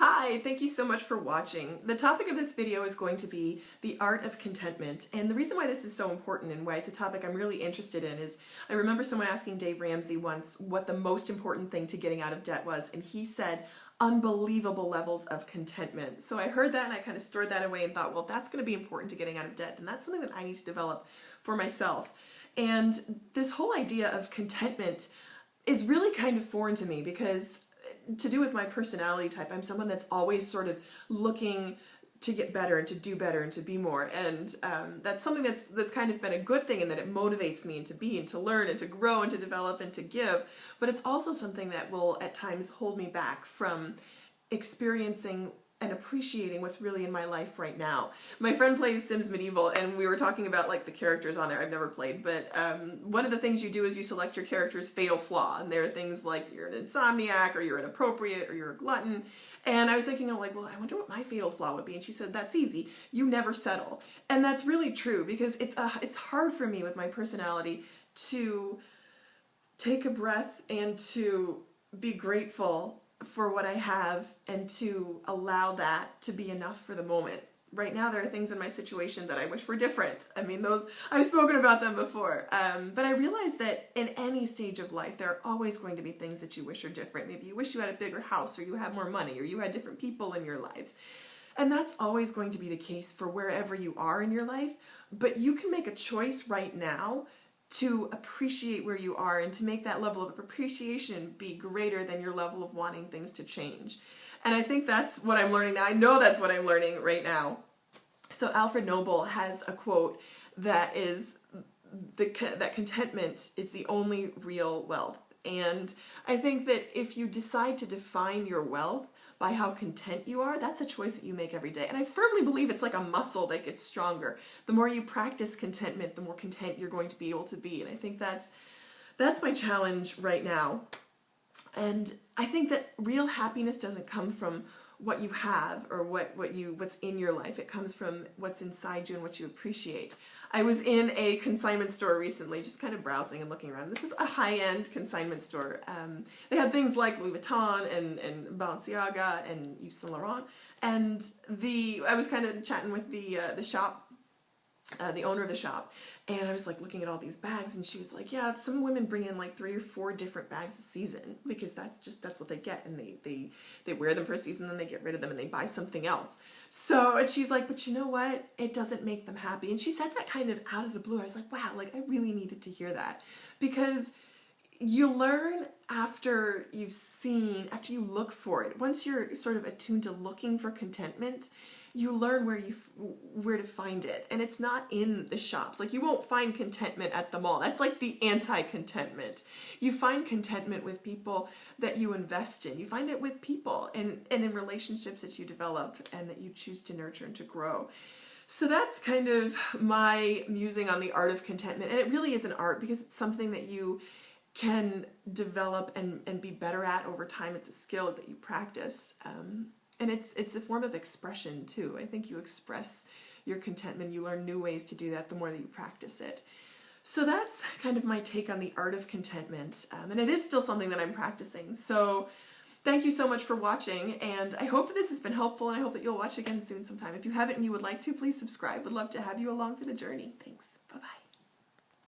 Hi, thank you so much for watching. The topic of this video is going to be the art of contentment. And the reason why this is so important and why it's a topic I'm really interested in is I remember someone asking Dave Ramsey once what the most important thing to getting out of debt was, and he said unbelievable levels of contentment. So I heard that and I kind of stored that away and thought, well, that's going to be important to getting out of debt, and that's something that I need to develop for myself. And this whole idea of contentment is really kind of foreign to me because to do with my personality type, I'm someone that's always sort of looking to get better and to do better and to be more, and that's something that's kind of been a good thing in that it motivates me and to be and to learn and to grow and to develop and to give, but it's also something that will at times hold me back from experiencing and appreciating what's really in my life right now. My friend plays Sims Medieval, and we were talking about like the characters on there. I've never played, but one of the things you do is you select your character's fatal flaw, and there are things like you're an insomniac, or you're inappropriate, or you're a glutton. And I was thinking, well, I wonder what my fatal flaw would be. And she said, that's easy. You never settle. And that's really true, because it's hard for me with my personality to take a breath and to be grateful for what I have and to allow that to be enough for the moment. Right now there are things in my situation that I wish were different. I mean, those, I've spoken about them before, but I realize that in any stage of life there are always going to be things that you wish are different. Maybe you wish you had a bigger house, or you had more money, or you had different people in your lives. And that's always going to be the case for wherever you are in your life, but you can make a choice right now to appreciate where you are and to make that level of appreciation be greater than your level of wanting things to change. And I think that's what I'm learning now. I know that's what I'm learning right now. So Alfred Nobel has a quote that is that contentment is the only real wealth. And I think that if you decide to define your wealth by how content you are, that's a choice that you make every day. And I firmly believe it's like a muscle that gets stronger. The more you practice contentment, the more content you're going to be able to be. And I think that's my challenge right now. And I think that real happiness doesn't come from what you have or what's in your life. It comes from what's inside you and what you appreciate. I was in a consignment store recently, just kind of browsing and looking around. This is a high-end consignment store. They had things like Louis Vuitton and Balenciaga and Yves Saint Laurent. And I was kind of chatting with the shop, the owner of the shop, and I was like looking at all these bags, and she was like, yeah, some women bring in like 3 or 4 different bags a season because that's what they get, and they wear them for a season, then they get rid of them and they buy something else. So, and she's like, but you know what, it doesn't make them happy. And she said that kind of out of the blue. I was like, wow, like I really needed to hear that, because you learn after you look for it. Once you're sort of attuned to looking for contentment, you learn where to find it. And it's not in the shops. Like, you won't find contentment at the mall. That's like the anti-contentment. You find contentment with people that you invest in. You find it with people and in relationships that you develop and that you choose to nurture and to grow. So that's kind of my musing on the art of contentment. And it really is an art because it's something that you can develop and be better at over time. It's a skill that you practice. And it's a form of expression too. I think you express your contentment. You learn new ways to do that the more that you practice it. So that's kind of my take on the art of contentment. And it is still something that I'm practicing. So thank you so much for watching. And I hope that this has been helpful, and I hope that you'll watch again soon sometime. If you haven't and you would like to, please subscribe. Would love to have you along for the journey. Thanks. Bye-bye.